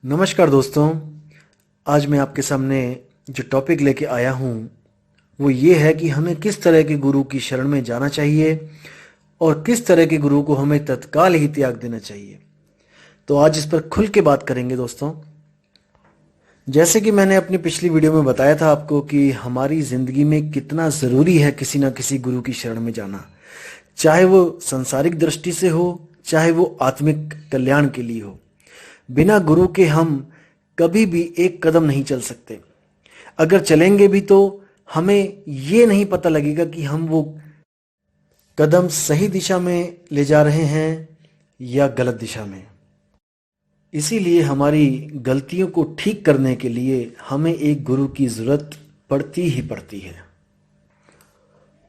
नमस्कार दोस्तों। आज मैं आपके सामने जो टॉपिक लेके आया हूँ वो ये है कि हमें किस तरह के गुरु की शरण में जाना चाहिए और किस तरह के गुरु को हमें तत्काल ही त्याग देना चाहिए। तो आज इस पर खुल के बात करेंगे दोस्तों। जैसे कि मैंने अपनी पिछली वीडियो में बताया था आपको कि हमारी ज़िंदगी में कितना ज़रूरी है किसी ना किसी गुरु की शरण में जाना, चाहे वो सांसारिक दृष्टि से हो, चाहे वो आत्मिक कल्याण के लिए हो। बिना गुरु के हम कभी भी एक कदम नहीं चल सकते। अगर चलेंगे भी तो हमें ये नहीं पता लगेगा कि हम वो कदम सही दिशा में ले जा रहे हैं या गलत दिशा में। इसीलिए हमारी गलतियों को ठीक करने के लिए हमें एक गुरु की ज़रूरत पड़ती ही पड़ती है।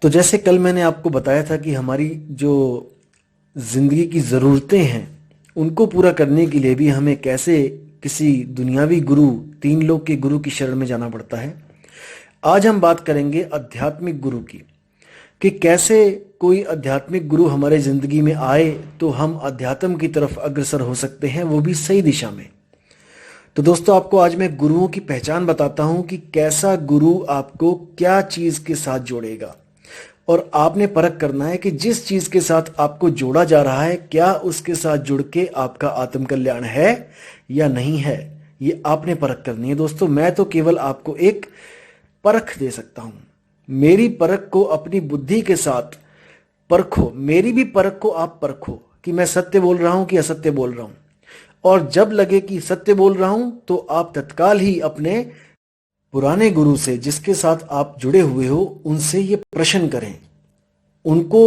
तो जैसे कल मैंने आपको बताया था कि हमारी जो ज़िंदगी की ज़रूरतें हैं उनको पूरा करने के लिए भी हमें कैसे किसी दुनियावी गुरु, तीन लोक के गुरु की शरण में जाना पड़ता है। आज हम बात करेंगे आध्यात्मिक गुरु की, कि कैसे कोई आध्यात्मिक गुरु हमारे ज़िंदगी में आए तो हम अध्यात्म की तरफ अग्रसर हो सकते हैं, वो भी सही दिशा में। तो दोस्तों, आपको आज मैं गुरुओं की पहचान बताता हूं कि कैसा गुरु आपको क्या चीज़ के साथ जोड़ेगा, और आपने परख करना है कि जिस चीज के साथ आपको जोड़ा जा रहा है क्या उसके साथ जुड़ के आपका आत्म कल्याण है या नहीं है। ये आपने परख करनी है दोस्तों। मैं तो केवल आपको एक परख दे सकता हूं। मेरी परख को अपनी बुद्धि के साथ परखो, मेरी भी परख को आप परखो कि मैं सत्य बोल रहा हूं कि असत्य बोल रहा हूं। और जब लगे कि सत्य बोल रहा हूं तो आप तत्काल ही अपने पुराने गुरु से, जिसके साथ आप जुड़े हुए हो, उनसे ये प्रश्न करें, उनको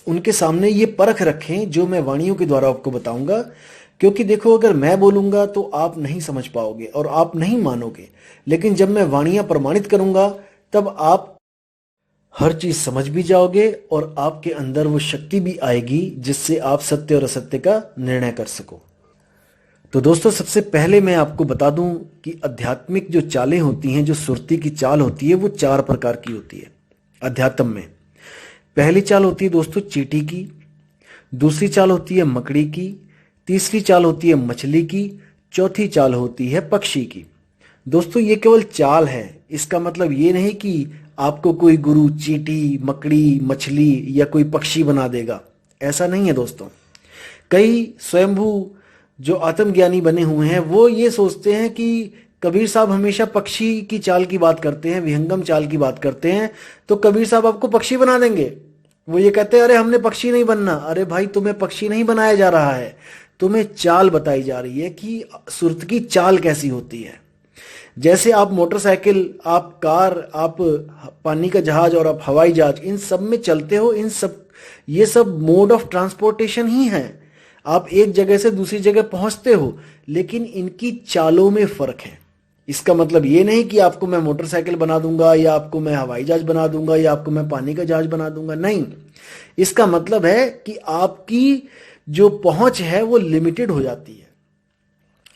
उनके सामने ये परख रखें जो मैं वाणियों के द्वारा आपको बताऊंगा। क्योंकि देखो, अगर मैं बोलूंगा तो आप नहीं समझ पाओगे और आप नहीं मानोगे, लेकिन जब मैं वाणियां प्रमाणित करूंगा तब आप हर चीज समझ भी जाओगे और आपके अंदर वो शक्ति भी आएगी जिससे आप सत्य और असत्य का निर्णय कर सको। तो दोस्तों, सबसे पहले मैं आपको बता दूं कि आध्यात्मिक जो चालें होती हैं, जो सुरती की चाल होती है, वो 4 प्रकार की होती है अध्यात्म में। पहली चाल होती है दोस्तों चींटी की, दूसरी चाल होती है मकड़ी की, तीसरी चाल होती है मछली की, चौथी चाल होती है पक्षी की। दोस्तों, ये केवल चाल है, इसका मतलब ये नहीं कि आपको कोई गुरु चींटी, मकड़ी, मछली या कोई पक्षी बना देगा। ऐसा नहीं है दोस्तों। कई स्वयंभू जो आत्मज्ञानी बने हुए हैं वो ये सोचते हैं कि कबीर साहब हमेशा पक्षी की चाल की बात करते हैं, विहंगम चाल की बात करते हैं, तो कबीर साहब आपको पक्षी बना देंगे। वो ये कहते हैं अरे हमने पक्षी नहीं बनना। अरे भाई, तुम्हें पक्षी नहीं बनाया जा रहा है, तुम्हें चाल बताई जा रही है कि सुरत की चाल कैसी होती है। जैसे आप मोटरसाइकिल, आप कार, आप पानी का जहाज और आप हवाई जहाज, इन सब में चलते हो, ये सब मोड ऑफ ट्रांसपोर्टेशन ही है। आप एक जगह से दूसरी जगह पहुंचते हो, लेकिन इनकी चालों में फर्क है। इसका मतलब ये नहीं कि आपको मैं मोटरसाइकिल बना दूंगा या आपको मैं हवाई जहाज बना दूंगा या आपको मैं पानी का जहाज बना दूंगा, नहीं। इसका मतलब है कि आपकी जो पहुंच है वो लिमिटेड हो जाती है।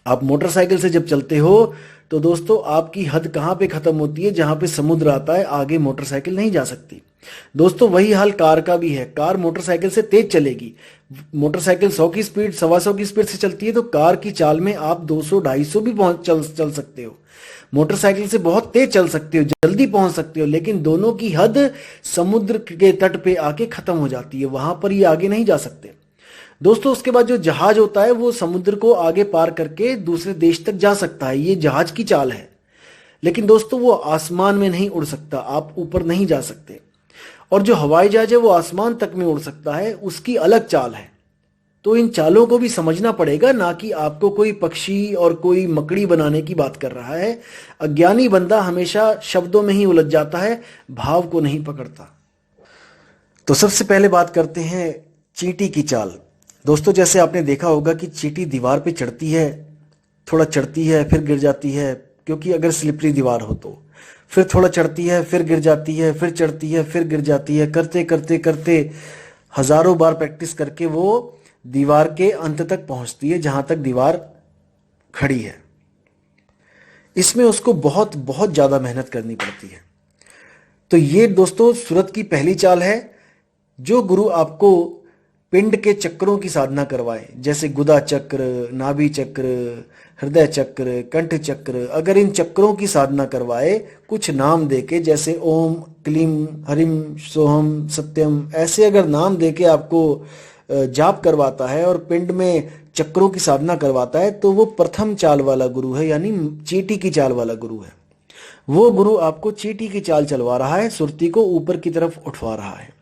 आप मोटरसाइकिल से जब चलते हो तो दोस्तों, आपकी हद कहां पे खत्म होती है? जहां पे समुद्र आता है, आगे मोटरसाइकिल नहीं जा सकती। दोस्तों, वही हाल कार का भी है। कार मोटरसाइकिल से तेज चलेगी। मोटरसाइकिल 100 की स्पीड, 125 की स्पीड से चलती है, तो कार की चाल में आप 200, 250 भी चल सकते हो। मोटरसाइकिल से बहुत तेज चल सकते हो, जल्दी पहुंच सकते हो, लेकिन दोनों की हद समुद्र के तट पे आके खत्म हो जाती है। वहां पर ये आगे नहीं जा सकते दोस्तों। उसके बाद जो जहाज होता है वो समुद्र को आगे पार करके दूसरे देश तक जा सकता है, ये जहाज की चाल है। लेकिन दोस्तों, वो आसमान में नहीं उड़ सकता, आप ऊपर नहीं जा सकते। और जो हवाई जहाज है वो आसमान तक में उड़ सकता है, उसकी अलग चाल है। तो इन चालों को भी समझना पड़ेगा, ना कि आपको कोई पक्षी और कोई मकड़ी बनाने की बात कर रहा है। अज्ञानी बंदा हमेशा शब्दों में ही उलझ जाता है, भाव को नहीं पकड़ता। तो सबसे पहले बात करते हैं चींटी की चाल। दोस्तों, जैसे आपने देखा होगा कि चींटी दीवार पे चढ़ती है, थोड़ा चढ़ती है फिर गिर जाती है, क्योंकि अगर स्लिपरी दीवार हो तो फिर थोड़ा चढ़ती है फिर गिर जाती है, फिर चढ़ती है फिर गिर जाती है। करते करते करते हजारों बार प्रैक्टिस करके वो दीवार के अंत तक पहुंचती है, जहां तक दीवार खड़ी है। इसमें उसको बहुत बहुत ज्यादा मेहनत करनी पड़ती है। तो ये दोस्तों सूरत की पहली चाल है। जो गुरु आपको पिंड के चक्रों की साधना करवाए, जैसे गुदा चक्र, नाभि चक्र, हृदय चक्र, कंठ चक्र। अगर इन चक्रों की साधना करवाए कुछ नाम देके, जैसे ओम, क्लीम, हरिम, सोहम, सत्यम, ऐसे अगर नाम देके आपको जाप करवाता है और पिंड में चक्रों की साधना करवाता है, तो वो प्रथम चाल वाला गुरु है, यानी चींटी की चाल वाला गुरु है। वो गुरु आपको चींटी की चाल चलवा रहा है, सुरती को ऊपर की तरफ उठवा रहा है।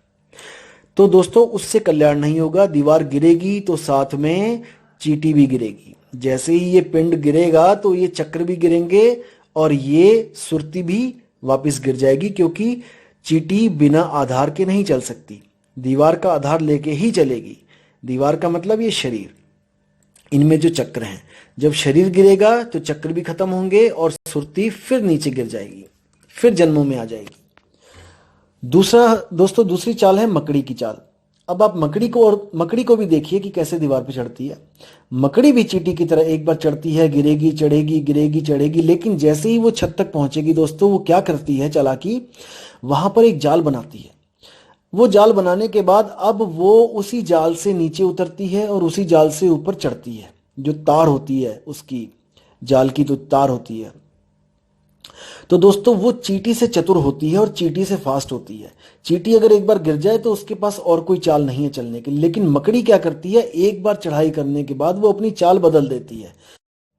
तो दोस्तों उससे कल्याण नहीं होगा। दीवार गिरेगी तो साथ में चींटी भी गिरेगी। जैसे ही ये पिंड गिरेगा तो ये चक्र भी गिरेंगे और ये सुरती भी वापस गिर जाएगी, क्योंकि चींटी बिना आधार के नहीं चल सकती, दीवार का आधार लेके ही चलेगी। दीवार का मतलब ये शरीर, इनमें जो चक्र हैं, जब शरीर गिरेगा तो चक्र भी खत्म होंगे और सुरती फिर नीचे गिर जाएगी, फिर जन्मों में आ जाएगी। दूसरी चाल है मकड़ी की चाल। अब आप मकड़ी को भी देखिए कि कैसे दीवार पे चढ़ती है। मकड़ी भी चींटी की तरह एक बार चढ़ती है, गिरेगी, चढ़ेगी, गिरेगी, चढ़ेगी, लेकिन जैसे ही वो छत तक पहुंचेगी दोस्तों, वो क्या करती है चालाकी, वहां पर एक जाल बनाती है। वो जाल बनाने के बाद अब वो उसी जाल से नीचे उतरती है और उसी जाल से ऊपर चढ़ती है। जो तार होती है उसकी, जाल की तो तार होती है। तो दोस्तों वो चींटी से चतुर होती है और चींटी से फास्ट होती है। चींटी अगर एक बार गिर जाए तो उसके पास और कोई चाल नहीं है चलने की, लेकिन मकड़ी क्या करती है, एक बार चढ़ाई करने के बाद वो अपनी चाल बदल देती है।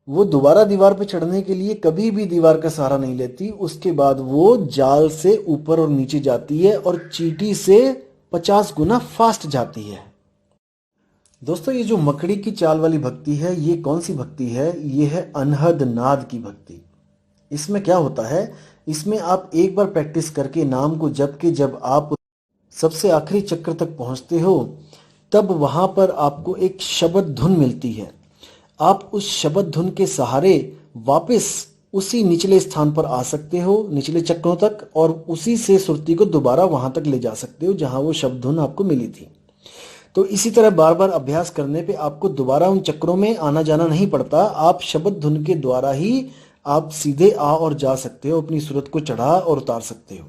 वो दोबारा दीवार पे चढ़ने के लिए कभी भी दीवार का सहारा नहीं लेती। उसके बाद वो जाल से ऊपर और नीचे जाती है और चींटी से 50 गुना फास्ट जाती है। दोस्तों ये जो मकड़ी की चाल वाली भक्ति है, ये कौन सी भक्ति है, ये है अनहद नाद की भक्ति। इसमें क्या होता है, इसमें आप एक बार प्रैक्टिस करके नाम को जप के जब आप सबसे आखिरी चक्र तक पहुंचते हो, तब वहां पर आपको एक शब्द धुन मिलती है। आप उस शब्द धुन के सहारे वापस उसी निचले स्थान पर आ सकते हो, निचले चक्रों तक, और उसी से सुरती को दोबारा वहां तक ले जा सकते हो जहां वो शब्द धुन आपको मिली थी। तो इसी तरह बार बार अभ्यास करने पे आपको दोबारा उन चक्रों में आना जाना नहीं पड़ता। आप शब्द धुन के द्वारा ही आप सीधे आ और जा सकते हो, अपनी सूरत को चढ़ा और उतार सकते हो।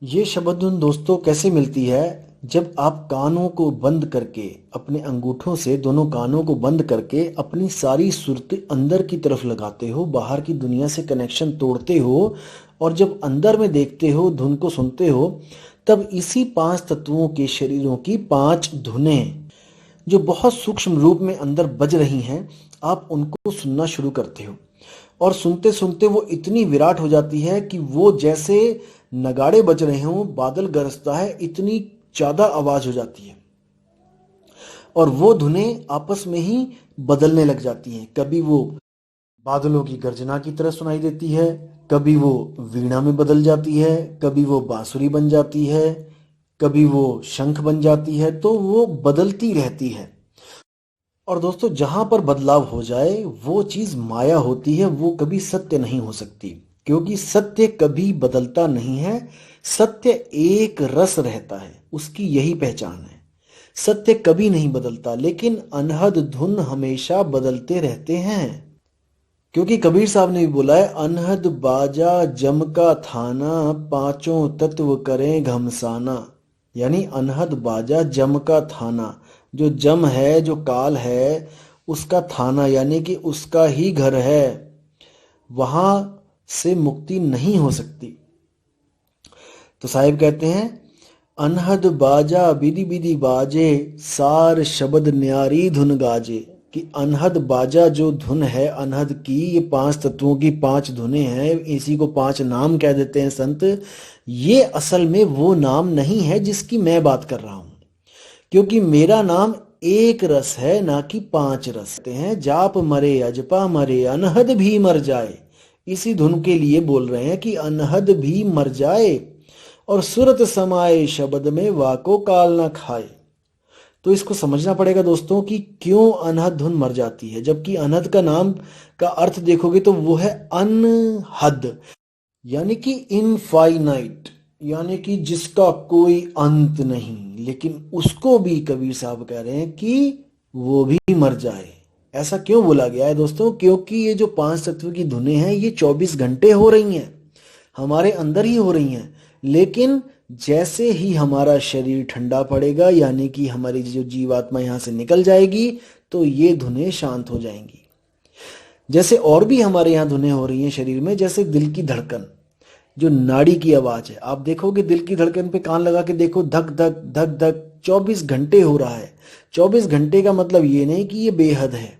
ये शब्द धुन दोस्तों कैसे मिलती है, जब आप कानों को बंद करके, अपने अंगूठों से दोनों कानों को बंद करके अपनी सारी सुरती अंदर की तरफ लगाते हो, बाहर की दुनिया से कनेक्शन तोड़ते हो, और जब अंदर में देखते हो, धुन को सुनते हो, तब इसी 5 तत्वों के शरीरों की 5 धुनें जो बहुत सूक्ष्म रूप में अंदर बज रही हैं, आप उनको सुनना शुरू करते हो। और सुनते सुनते वो इतनी विराट हो जाती है कि वो जैसे नगाड़े बज रहे हों, बादल गरजता है, इतनी ज्यादा आवाज हो जाती है। और वो धुनें आपस में ही बदलने लग जाती हैं। कभी वो बादलों की गर्जना की तरह सुनाई देती है, कभी वो वीणा में बदल जाती है, कभी वो बांसुरी बन जाती है, कभी वो शंख बन जाती है। तो वो बदलती रहती है। और दोस्तों जहां पर बदलाव हो जाए वो चीज माया होती है, वो कभी सत्य नहीं हो सकती, क्योंकि सत्य कभी बदलता नहीं है। सत्य एक रस रहता है, उसकी यही पहचान है। सत्य कभी नहीं बदलता, लेकिन अनहद धुन हमेशा बदलते रहते हैं। क्योंकि कबीर साहब ने भी बोला है, अनहद बाजा जम का थाना, पांचों तत्व करें घमसाना। यानी अनहद बाजा जम का थाना, जो जम है, जो काल है, उसका थाना यानी कि उसका ही घर है, वहां से मुक्ति नहीं हो सकती। तो साहिब कहते हैं, अनहद बाजा बिधि बिधि बाजे, सार शब्द न्यारी धुन गाजे। कि अनहद बाजा जो धुन है अनहद की, ये 5 तत्वों की 5 धुनें हैं, इसी को 5 नाम कह देते हैं संत। ये असल में वो नाम नहीं है जिसकी मैं बात कर रहा हूं, क्योंकि मेरा नाम एक रस है, ना कि 5 रस हैं। जाप मरे अजपा मरे, अनहद भी मर जाए। इसी धुन के लिए बोल रहे हैं कि अनहद भी मर जाए और सुरत समाए शब्द में, वाको काल न खाए। तो इसको समझना पड़ेगा दोस्तों कि क्यों अनहद धुन मर जाती है। जबकि अनहद का नाम का अर्थ देखोगे तो वो है अनहद, यानी कि इनफाइनाइट, यानी कि जिसका कोई अंत नहीं। लेकिन उसको भी कबीर साहब कह रहे हैं कि वो भी मर जाए। ऐसा क्यों बोला गया है दोस्तों? क्योंकि ये जो 5 तत्व की धुनें हैं ये 24 घंटे हो रही हैं, हमारे अंदर ही हो रही हैं। लेकिन जैसे ही हमारा शरीर ठंडा पड़ेगा, यानी कि हमारी जो जीवात्मा यहाँ से निकल जाएगी, तो ये धुनें शांत हो जाएंगी। जैसे और भी हमारे यहाँ धुनें हो रही हैं शरीर में, जैसे दिल की धड़कन, जो नाड़ी की आवाज है। आप देखोगे दिल की धड़कन पे कान लगा के देखो, धक धक धक धक 24 घंटे हो रहा है। 24 घंटे का मतलब ये नहीं कि ये बेहद है।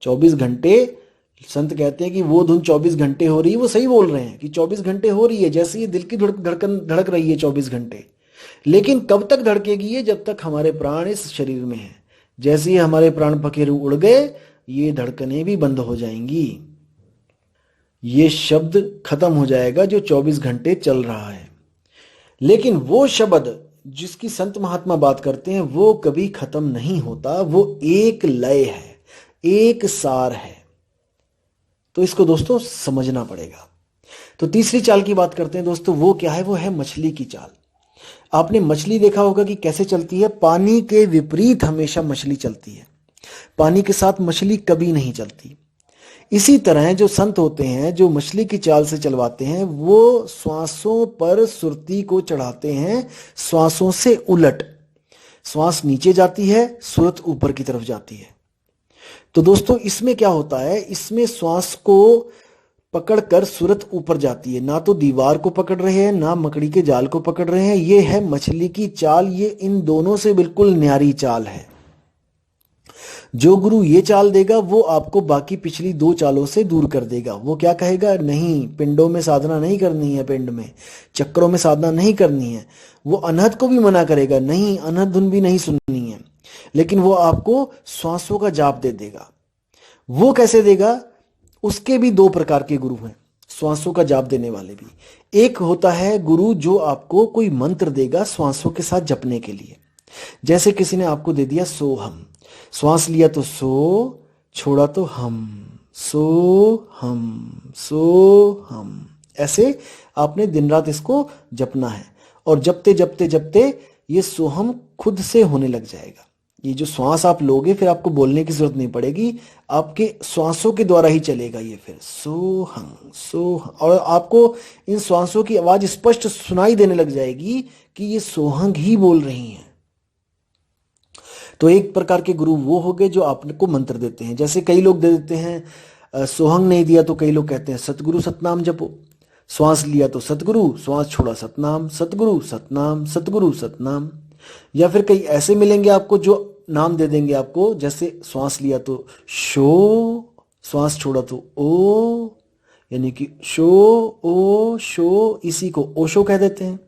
24 घंटे, संत कहते हैं कि वो धुन 24 घंटे हो रही है, वो सही बोल रहे हैं कि 24 घंटे हो रही है, जैसे ये दिल की धड़कन धड़क रही है 24 घंटे। लेकिन कब तक धड़केगी ये? जब तक हमारे प्राण इस शरीर में है। जैसे ही हमारे प्राण पखेरु उड़ गए, ये धड़कनें भी बंद हो जाएंगी। ये शब्द खत्म हो जाएगा जो 24 घंटे चल रहा है। लेकिन वो शब्द जिसकी संत महात्मा बात करते हैं, वो कभी खत्म नहीं होता। वो एक लय है, एक सार है। तो इसको दोस्तों समझना पड़ेगा। तो तीसरी चाल की बात करते हैं दोस्तों। वो क्या है? वो है मछली की चाल। आपने मछली देखा होगा कि कैसे चलती है। पानी के विपरीत हमेशा मछली चलती है, पानी के साथ मछली कभी नहीं चलती। इसी तरह जो संत होते हैं, जो मछली की चाल से चलवाते हैं, वो श्वासों पर सुरती को चढ़ाते हैं, श्वासों से उलट। श्वास नीचे जाती है, सुरत ऊपर की तरफ जाती है। तो दोस्तों इसमें क्या होता है? इसमें श्वास को पकड़कर सुरत ऊपर जाती है। ना तो दीवार को पकड़ रहे हैं, ना मकड़ी के जाल को पकड़ रहे हैं। ये है मछली की चाल। ये इन दोनों से बिल्कुल न्यारी चाल है। जो गुरु ये चाल देगा, वो आपको बाकी पिछली दो चालों से दूर कर देगा। वो क्या कहेगा? नहीं, पिंडों में साधना नहीं करनी है, पिंड में चक्रों में साधना नहीं करनी है। वो अनहद को भी मना करेगा, नहीं अनहद धुन भी नहीं सुननी है। लेकिन वो आपको श्वासों का जाप दे देगा। वो कैसे देगा? उसके भी दो प्रकार के गुरु हैं, श्वासों का जाप देने वाले भी। एक होता है गुरु जो आपको कोई मंत्र देगा श्वासों के साथ जपने के लिए। जैसे किसी ने आपको दे दिया सोहम, श्वास लिया तो सो, छोड़ा तो हम, सो हम, सो हम। ऐसे आपने दिन रात इसको जपना है। और जपते जपते जपते ये सोहम खुद से होने लग जाएगा। ये जो श्वास आप लोगे, फिर आपको बोलने की जरूरत नहीं पड़ेगी, आपके श्वासों के द्वारा ही चलेगा ये। फिर सोहम सोहम, और आपको इन श्वासों की आवाज स्पष्ट सुनाई देने लग जाएगी कि ये सोहंग ही बोल रही हैं। तो एक प्रकार के गुरु वो हो गए जो आपको मंत्र देते हैं। जैसे कई लोग दे देते हैं, सोहंग नहीं दिया तो कई लोग कहते हैं सतगुरु सतनाम जपो। श्वास लिया तो सतगुरु, श्वास छोड़ा सतनाम, सतगुरु सतनाम, सतगुरु सतनाम। या फिर कई ऐसे मिलेंगे आपको जो नाम दे देंगे आपको, जैसे श्वास लिया तो शो, श्वास छोड़ा तो ओ, यानी कि शो ओ शो, इसी को ओशो कह देते हैं।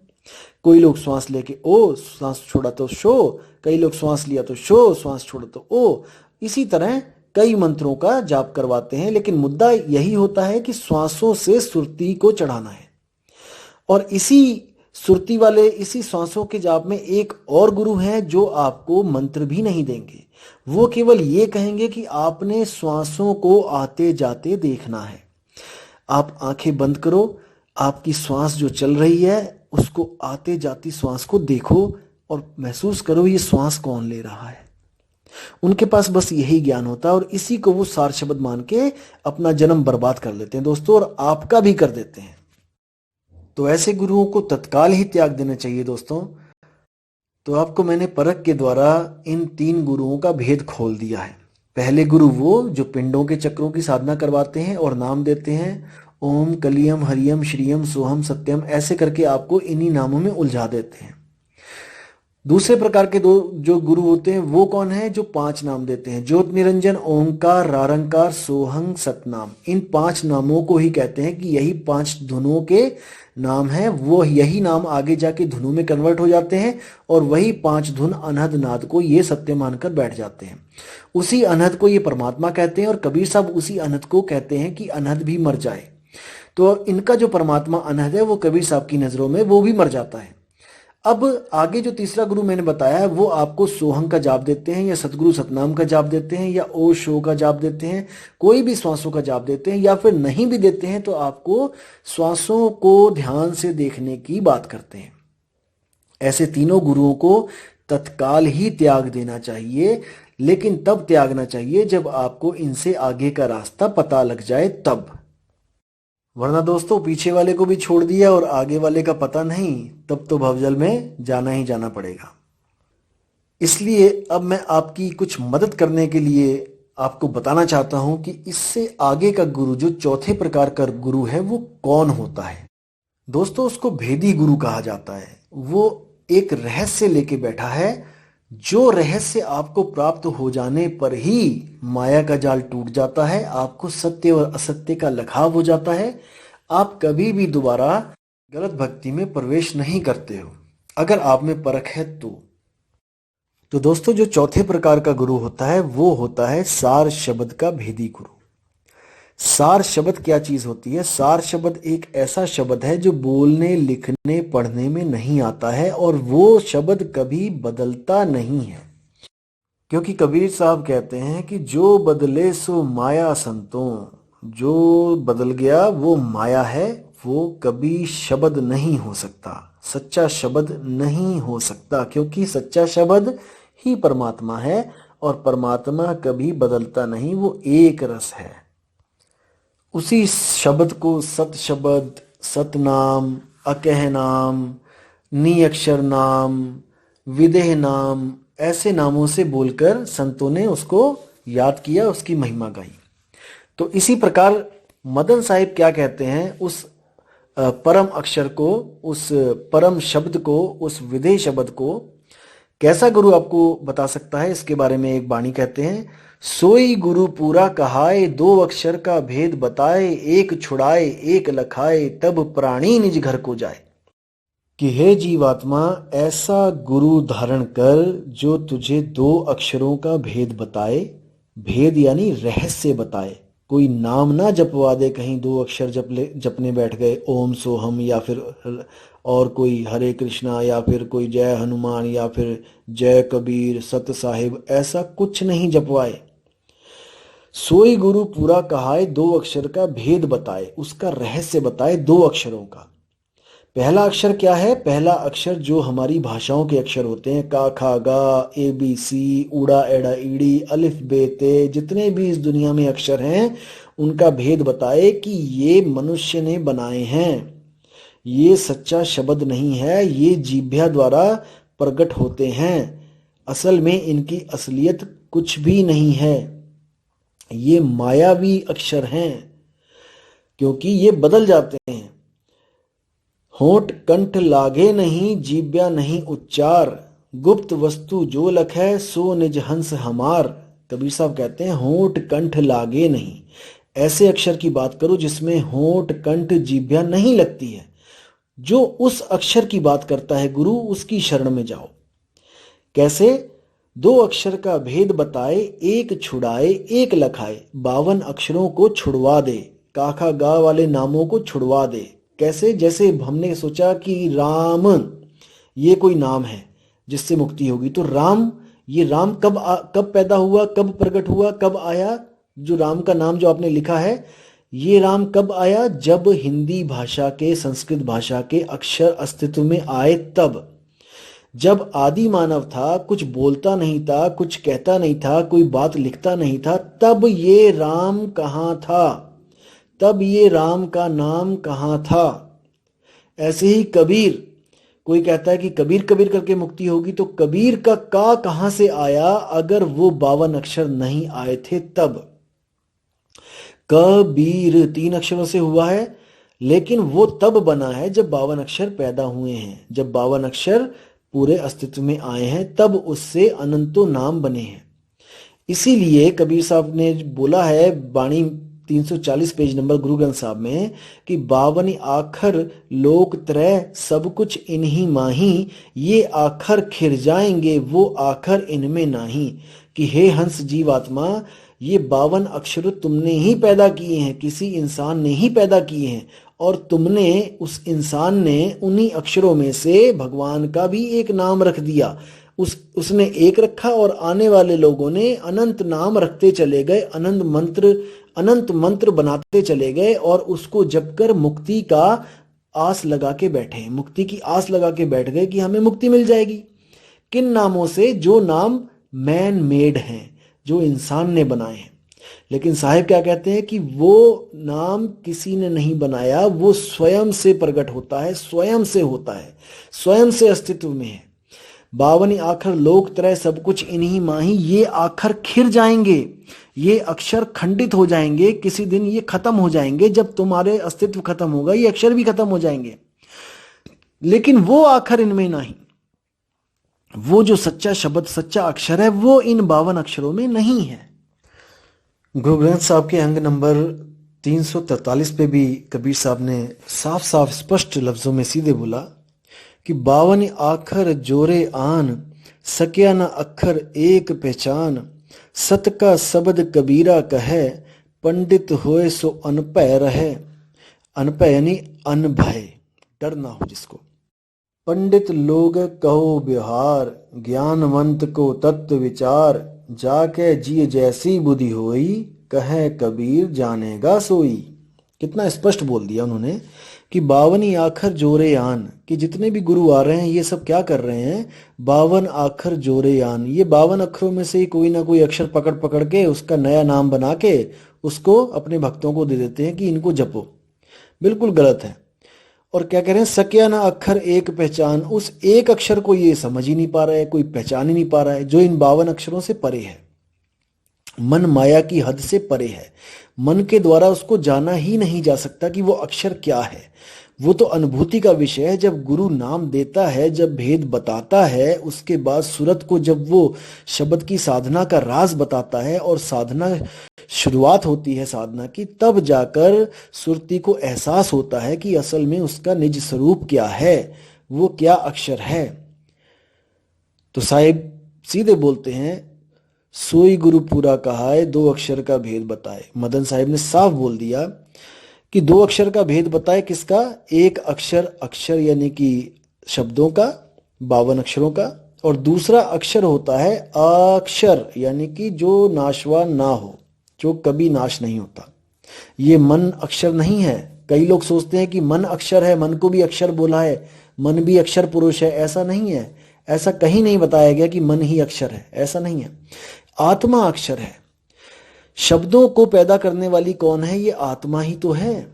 कोई लोग श्वास लेके ओ, श्वास छोड़ा तो शो, कई लोग श्वास लिया तो शो, श्वास छोड़ा तो ओ। इसी तरह कई मंत्रों का जाप करवाते हैं। लेकिन मुद्दा यही होता है कि श्वासों से सुरती को चढ़ाना है। और इसी सुरती वाले, इसी श्वासों के जाप में एक और गुरु हैं जो आपको मंत्र भी नहीं देंगे। वो केवल ये कहेंगे कि आपने श्वासों को आते जाते देखना है। आप आंखें बंद करो, आपकी श्वास जो चल रही है उसको आते जाती श्वास को देखो और महसूस करो ये श्वास कौन ले रहा है। उनके पास बस यही ज्ञान होता है और इसी को वो सार शब्द मान के अपना जन्म बर्बाद कर लेते हैं दोस्तों, और आपका भी कर देते हैं। तो ऐसे गुरुओं को तत्काल ही त्याग देना चाहिए दोस्तों। तो आपको मैंने परख के द्वारा इन तीन गुरुओं का भेद खोल दिया है। पहले गुरु वो जो पिंडों के चक्रों की साधना करवाते हैं और नाम देते हैं, ओम कलियम हरियम श्रियम सोहम सत्यम, ऐसे करके आपको इन्हीं नामों में उलझा देते हैं। दूसरे प्रकार के दो जो गुरु होते हैं वो कौन है? जो 5 नाम देते हैं, ज्योत निरंजन, ओंकार, रारंकार, सोहंग, सतनाम। इन 5 नामों को ही कहते हैं कि यही 5 धुनों के नाम हैं। वो यही नाम आगे जाके धुनों में कन्वर्ट हो जाते हैं और वही 5 धुन अनहद नाद को ये सत्य मानकर बैठ जाते हैं। उसी अनहद को ये परमात्मा कहते हैं और कबीर साहब उसी अनहद को कहते हैं कि अनहद भी मर जाए। तो इनका जो परमात्मा अनहद है वो कबीर साहब की नजरों में वो भी मर जाता है। अब आगे जो तीसरा गुरु मैंने बताया है वो आपको सोहंग का जाप देते हैं या सतगुरु सतनाम का जाप देते हैं या ओ शो का जाप देते हैं, कोई भी श्वासों का जाप देते हैं, या फिर नहीं भी देते हैं तो आपको श्वासों को ध्यान से देखने की बात करते हैं। ऐसे तीनों गुरुओं को तत्काल ही त्याग देना चाहिए, लेकिन तब त्यागना चाहिए जब आपको इनसे आगे का रास्ता पता लग जाए तब। वरना दोस्तों पीछे वाले को भी छोड़ दिया और आगे वाले का पता नहीं, तब तो भवजल में जाना ही जाना पड़ेगा। इसलिए अब मैं आपकी कुछ मदद करने के लिए आपको बताना चाहता हूं कि इससे आगे का गुरु, जो चौथे प्रकार का गुरु है, वो कौन होता है। दोस्तों उसको भेदी गुरु कहा जाता है। वो एक रहस्य लेके बैठा है, जो रहस्य आपको प्राप्त हो जाने पर ही माया का जाल टूट जाता है, आपको सत्य और असत्य का लखाव हो जाता है, आप कभी भी दोबारा गलत भक्ति में प्रवेश नहीं करते हो, अगर आप में परख है तो दोस्तों जो चौथे प्रकार का गुरु होता है वो होता है सार शब्द का भेदी गुरु। सार शब्द क्या चीज होती है? सार शब्द एक ऐसा शब्द है जो बोलने, लिखने, पढ़ने में नहीं आता है और वो शब्द कभी बदलता नहीं है। क्योंकि कबीर साहब कहते हैं कि जो बदले सो माया संतों, जो बदल गया वो माया है, वो कभी शब्द नहीं हो सकता, सच्चा शब्द नहीं हो सकता, क्योंकि सच्चा शब्द ही परमात्मा है और परमात्मा कभी बदलता नहीं, वो एक रस है। उसी शब्द को सत शब्द, सतनाम, अकह नाम, निअक्षर नाम, विदेह नाम, ऐसे नामों से बोलकर संतों ने उसको याद किया, उसकी महिमा गाई। तो इसी प्रकार मदन साहिब क्या कहते हैं, उस परम अक्षर को, उस परम शब्द को, उस विदेह शब्द को कैसा गुरु आपको बता सकता है, इसके बारे में एक वाणी कहते हैं, सोई गुरु पूरा कहाए, दो अक्षर का भेद बताए, एक छुड़ाए एक लखाए, तब प्राणी निज घर को जाए। कि हे जीवात्मा, ऐसा गुरु धारण कर जो तुझे दो अक्षरों का भेद बताए, भेद यानी रहस्य बताए। कोई नाम ना जपवा दे, कहीं दो अक्षर जपने बैठ गए, ओम सोहम, या फिर और कोई हरे कृष्णा, या फिर कोई जय हनुमान, या फिर जय कबीर, सत साहिब, ऐसा कुछ नहीं जपवाए। सोई गुरु पूरा कहाए, दो अक्षर का भेद बताए, उसका रहस्य बताए दो अक्षरों का। पहला अक्षर क्या है? पहला अक्षर जो हमारी भाषाओं के अक्षर होते हैं, का खा गा, ए बी सी, उड़ा एड़ा ईड़ी, अलिफ बे ते, जितने भी इस दुनिया में अक्षर हैं उनका भेद बताए कि ये मनुष्य ने बनाए हैं, ये सच्चा शब्द नहीं है, ये जीभ्या द्वारा प्रकट होते हैं, असल में इनकी असलियत कुछ भी नहीं है, ये मायावी अक्षर हैं, क्योंकि ये बदल जाते हैं। होंठ कंठ लागे नहीं, जीव्या नहीं उच्चार, गुप्त वस्तु जो लखै, सो निज हंस हमार। कबीर साहब कहते हैं होंठ कंठ लागे नहीं, ऐसे अक्षर की बात करो जिसमें होंठ कंठ जीव्या नहीं लगती है। जो उस अक्षर की बात करता है गुरु, उसकी शरण में जाओ। कैसे? दो अक्षर का भेद बताए, एक छुड़ाए एक लखाए, 52 अक्षरों को छुड़वा दे, काखा गा वाले नामों को छुड़वा दे। कैसे? जैसे हमने सोचा कि राम ये कोई नाम है जिससे मुक्ति होगी, तो राम, ये राम कब पैदा हुआ, कब प्रकट हुआ, कब आया? जो राम का नाम जो आपने लिखा है, ये राम कब आया? जब हिंदी भाषा के, संस्कृत भाषा के अक्षर अस्तित्व में आए तब। जब आदि मानव था, कुछ बोलता नहीं था, कुछ कहता नहीं था, कोई बात लिखता नहीं था, तब ये राम कहाँ था? तब ये राम का नाम कहाँ था? ऐसे ही कबीर, कोई कहता है कि कबीर कबीर करके मुक्ति होगी, तो कबीर का कहाँ से आया अगर वो 52 अक्षर नहीं आए थे तब? कबीर 3 अक्षरों से हुआ है, लेकिन वो तब बना है जब 52 अक्षर पैदा हुए हैं, जब 52 अक्षर पूरे अस्तित्व में आए हैं, तब उससे अनंतों नाम बने हैं। इसीलिए कबीर साहब ने बोला है बाणी 340 पेज नंबर गुरु ग्रंथ साहब में कि 52 आखर लोक त्रय सब कुछ इन्हीं माही, ये आखर खिर जाएंगे वो आखर इनमें नाही। कि हे हंस जीवात्मा, ये 52 अक्षर तुमने ही पैदा किए हैं, किसी इंसान ने ही पैदा किए हैं, और तुमने, उस इंसान ने उन्हीं अक्षरों में से भगवान का भी एक नाम रख दिया। उसने एक रखा और आने वाले लोगों ने अनंत नाम रखते चले गए, अनंत मंत्र बनाते चले गए, और उसको जपकर मुक्ति का आस लगा के बैठे, मुक्ति की आस लगा के बैठ गए कि हमें मुक्ति मिल जाएगी। किन नामों से? जो नाम मैन मेड हैं, जो इंसान ने बनाए हैं। लेकिन साहिब क्या कहते हैं कि वो नाम किसी ने नहीं बनाया, वो स्वयं से प्रकट होता है, स्वयं से होता है, स्वयं से अस्तित्व में है। 52 आखर लोक त्रय सब कुछ इन्हीं माही, ये आखर खिर जाएंगे, ये अक्षर खंडित हो जाएंगे, किसी दिन ये खत्म हो जाएंगे। जब तुम्हारे अस्तित्व खत्म होगा ये अक्षर भी खत्म हो जाएंगे, लेकिन वो आखर इनमें नहीं। वो जो सच्चा शब्द, सच्चा अक्षर है, वो इन 52 अक्षरों में नहीं है। गुरु ग्रंथ साहब के अंग नंबर 343 पे भी कबीर साहब ने साफ साफ स्पष्ट लफ्जों में सीधे बोला कि 52 आखर जोरे आन, सक्या न अक्षर एक पहचान, सत का शब्द कबीरा कहे, पंडित होए सो अनभय रहे। अनभय यानी अनभय, डर ना हो जिसको। पंडित लोग कहो व्यवहार, ज्ञानवंत को तत्व विचार, जाके जिय जैसी बुद्धि होई, कहे कबीर जानेगा सोई। कितना स्पष्ट बोल दिया उन्होंने कि 52 आखर जोरे आन, कि जितने भी गुरु आ रहे हैं ये सब क्या कर रहे हैं, 52 आखर जोरे आन, ये 52 अक्षरों में से ही कोई ना कोई अक्षर पकड़ पकड़ के उसका नया नाम बना के उसको अपने भक्तों को दे देते हैं कि इनको जपो। बिल्कुल गलत है। और क्या कह रहे हैं, सक्या ना अक्षर एक पहचान, उस एक अक्षर को ये समझ ही नहीं पा रहा है, कोई पहचान ही नहीं पा रहा है, जो इन 52 अक्षरों से परे है, मन माया की हद से परे है। मन के द्वारा उसको जाना ही नहीं जा सकता कि वो अक्षर क्या है। वो तो अनुभूति का विषय है। जब गुरु नाम देता है, जब भेद बताता है, उसके बाद सूरत को जब वो शब्द की साधना का राज बताता है और साधना शुरुआत होती है साधना की, तब जाकर सुरती को एहसास होता है कि असल में उसका निज स्वरूप क्या है, वो क्या अक्षर है। तो साहिब सीधे बोलते हैं, सोई गुरु पूरा कहा है, 2 अक्षर का भेद बताए। मदन साहिब ने साफ बोल दिया कि 2 अक्षर का भेद बताए। किसका? एक अक्षर, अक्षर यानी कि शब्दों का, 52 अक्षरों का, और दूसरा अक्षर होता है अक्षर, यानी कि जो नाशवान ना हो, जो कभी नाश नहीं होता। ये मन अक्षर नहीं है। कई लोग सोचते हैं कि मन अक्षर है, मन को भी अक्षर बोला है, मन भी अक्षर पुरुष है। ऐसा नहीं है, ऐसा कहीं नहीं बताया गया कि मन ही अक्षर है, ऐसा नहीं है। आत्मा अक्षर है। शब्दों को पैदा करने वाली कौन है? ये आत्मा ही तो है।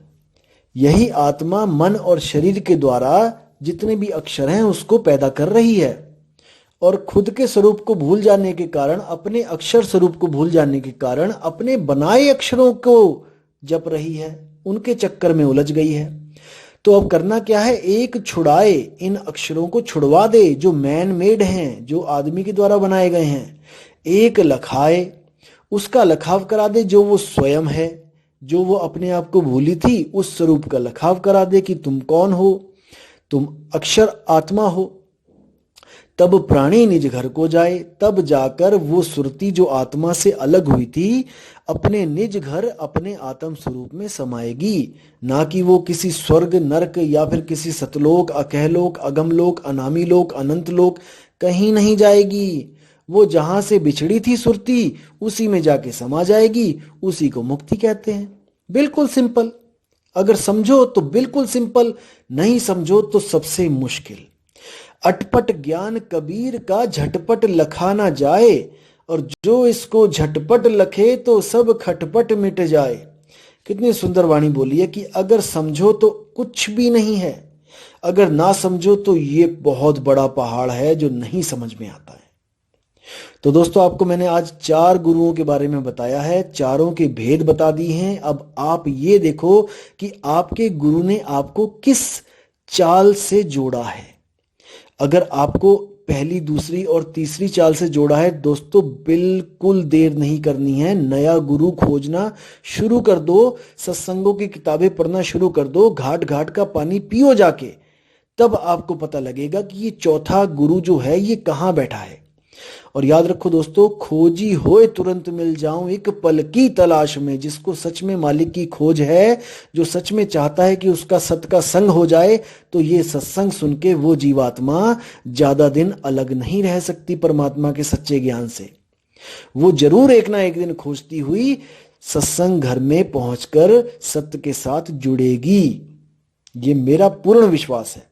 यही आत्मा मन और शरीर के द्वारा जितने भी अक्षर हैं उसको पैदा कर रही है, और खुद के स्वरूप को भूल जाने के कारण, अपने अक्षर स्वरूप को भूल जाने के कारण अपने बनाए अक्षरों को जप रही है, उनके चक्कर में उलझ गई है। तो अब करना क्या है? एक छुड़ाए, इन अक्षरों को छुड़वा दे जो मैन मेड हैं, जो आदमी के द्वारा बनाए गए हैं। एक लखाए, उसका लखाव करा दे जो वो स्वयं है, जो वो अपने आप को भूली थी, उस स्वरूप का लखाव करा दे कि तुम कौन हो, तुम अक्षर आत्मा हो। तब प्राणी निज घर को जाए, तब जाकर वो सुरती जो आत्मा से अलग हुई थी अपने निज घर, अपने आत्म स्वरूप में समाएगी। ना कि वो किसी स्वर्ग, नरक या फिर किसी सतलोक, अकहलोक, अगमलोक, अनामी लोक, अनंत लोक कहीं नहीं जाएगी। वो जहां से बिछड़ी थी सुरती, उसी में जाके समा जाएगी। उसी को मुक्ति कहते हैं। बिल्कुल सिंपल। अगर समझो तो बिल्कुल सिंपल, नहीं समझो तो सबसे मुश्किल। अटपट ज्ञान कबीर का झटपट लखा ना जाए, और जो इसको झटपट लखे तो सब खटपट मिट जाए। कितनी सुंदर वाणी बोली है कि अगर समझो तो कुछ भी नहीं है, अगर ना समझो तो ये बहुत बड़ा पहाड़ है जो नहीं समझ में आता है। तो दोस्तों, आपको मैंने आज 4 गुरुओं के बारे में बताया है, चारों के भेद बता दिए हैं। अब आप ये देखो कि आपके गुरु ने आपको किस चाल से जोड़ा है। अगर आपको पहली, दूसरी और तीसरी चाल से जोड़ा है, दोस्तों बिल्कुल देर नहीं करनी है, नया गुरु खोजना शुरू कर दो, सत्संगों की किताबें पढ़ना शुरू कर दो, घाट घाट का पानी पियो जाके। तब आपको पता लगेगा कि ये चौथा गुरु जो है ये कहाँ बैठा है। और याद रखो दोस्तों, खोजी होए तुरंत मिल जाऊं एक पल की तलाश में। जिसको सच में मालिक की खोज है, जो सच में चाहता है कि उसका सत का संग हो जाए, तो ये सत्संग सुन के वो जीवात्मा ज्यादा दिन अलग नहीं रह सकती परमात्मा के सच्चे ज्ञान से। वो जरूर एक ना एक दिन खोजती हुई सत्संग घर में पहुंचकर सत्य के साथ जुड़ेगी। ये मेरा पूर्ण विश्वास है,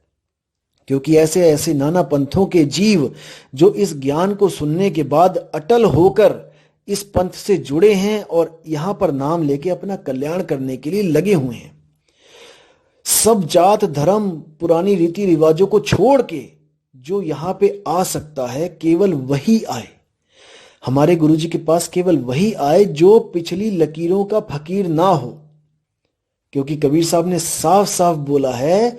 क्योंकि ऐसे ऐसे नाना पंथों के जीव जो इस ज्ञान को सुनने के बाद अटल होकर इस पंथ से जुड़े हैं और यहां पर नाम लेके अपना कल्याण करने के लिए लगे हुए हैं। सब जात धर्म पुरानी रीति रिवाजों को छोड़ के जो यहां पे आ सकता है, केवल वही आए। हमारे गुरुजी के पास केवल वही आए जो पिछली लकीरों का फकीर ना हो, क्योंकि कबीर साहब ने साफ साफ बोला है,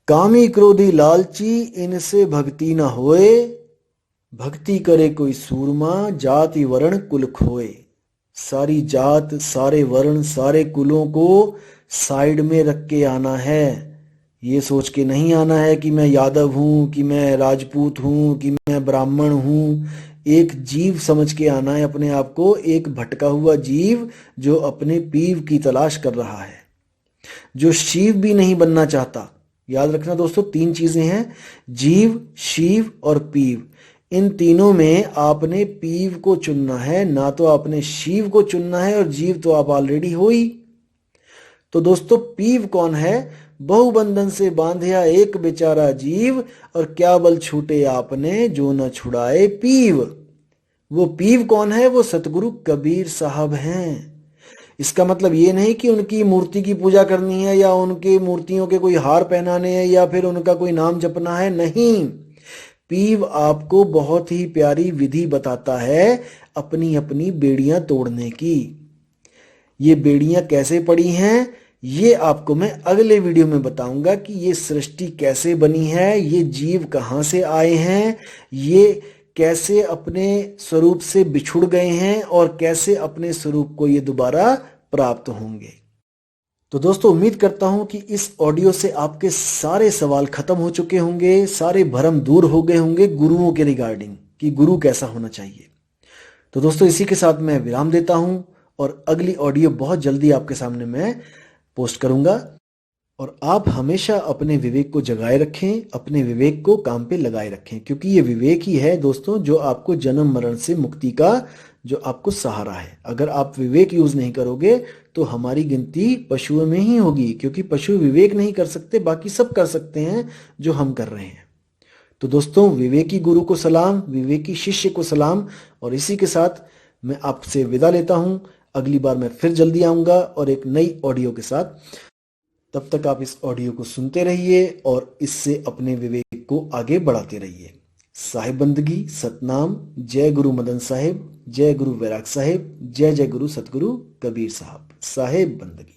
कामी क्रोधी लालची इनसे भक्ति ना होए, भक्ति करे कोई सूरमा जाति वर्ण कुल खोए। सारी जात, सारे वर्ण, सारे कुलों को साइड में रख के आना है। ये सोच के नहीं आना है कि मैं यादव हूं, कि मैं राजपूत हूं, कि मैं ब्राह्मण हूं। एक जीव समझ के आना है अपने आप को, एक भटका हुआ जीव जो अपने पीव की तलाश कर रहा है, जो शिव भी नहीं बनना चाहता। याद रखना दोस्तों, 3 चीजें हैं, जीव, शिव और पीव। इन तीनों में आपने पीव को चुनना है, ना तो आपने शिव को चुनना है, और जीव तो आप ऑलरेडी हो ही। तो दोस्तों, पीव कौन है? बहुबंधन से बांधिया एक बेचारा जीव, और क्या बल छूटे आपने जो न छुड़ाए पीव। वो पीव कौन है? वो सतगुरु कबीर साहब हैं। इसका मतलब ये नहीं कि उनकी मूर्ति की पूजा करनी है, या उनकी मूर्तियों के कोई हार पहनाने हैं, या फिर उनका कोई नाम जपना है। नहीं, पीव आपको बहुत ही प्यारी विधि बताता है अपनी अपनी बेड़ियां तोड़ने की। ये बेड़ियां कैसे पड़ी हैं, ये आपको मैं अगले वीडियो में बताऊंगा कि ये सृष्टि कैसे बनी है, ये जीव कहां से आए हैं, ये कैसे अपने स्वरूप से बिछुड़ गए हैं, और कैसे अपने स्वरूप को ये दोबारा प्राप्त होंगे। तो दोस्तों, उम्मीद करता हूं कि इस ऑडियो से आपके सारे सवाल खत्म हो चुके होंगे, सारे भ्रम दूर हो गए होंगे गुरुओं के रिगार्डिंग, कि गुरु कैसा होना चाहिए। तो दोस्तों, इसी के साथ मैं विराम देता हूं, और अगली ऑडियो बहुत जल्दी आपके सामने मैं पोस्ट करूंगा। और आप हमेशा अपने विवेक को जगाए रखें, अपने विवेक को काम पे लगाए रखें, क्योंकि ये विवेक ही है दोस्तों जो आपको जन्म मरण से मुक्ति का जो आपको सहारा है। अगर आप विवेक यूज नहीं करोगे तो हमारी गिनती पशुओं में ही होगी, क्योंकि पशु विवेक नहीं कर सकते, बाकी सब कर सकते हैं जो हम कर रहे हैं। तो दोस्तों, विवेकी गुरु को सलाम, विवेकी शिष्य को सलाम, और इसी के साथ मैं आपसे विदा लेता हूं। अगली बार मैं फिर जल्दी आऊंगा और एक नई ऑडियो के साथ। तब तक आप इस ऑडियो को सुनते रहिए और इससे अपने विवेक को आगे बढ़ाते रहिए। साहिब बंदगी, सतनाम, जय गुरु मदन साहिब, जय गुरु वैराग साहिब, जय जय गुरु सतगुरु कबीर साहब। साहिब बंदगी।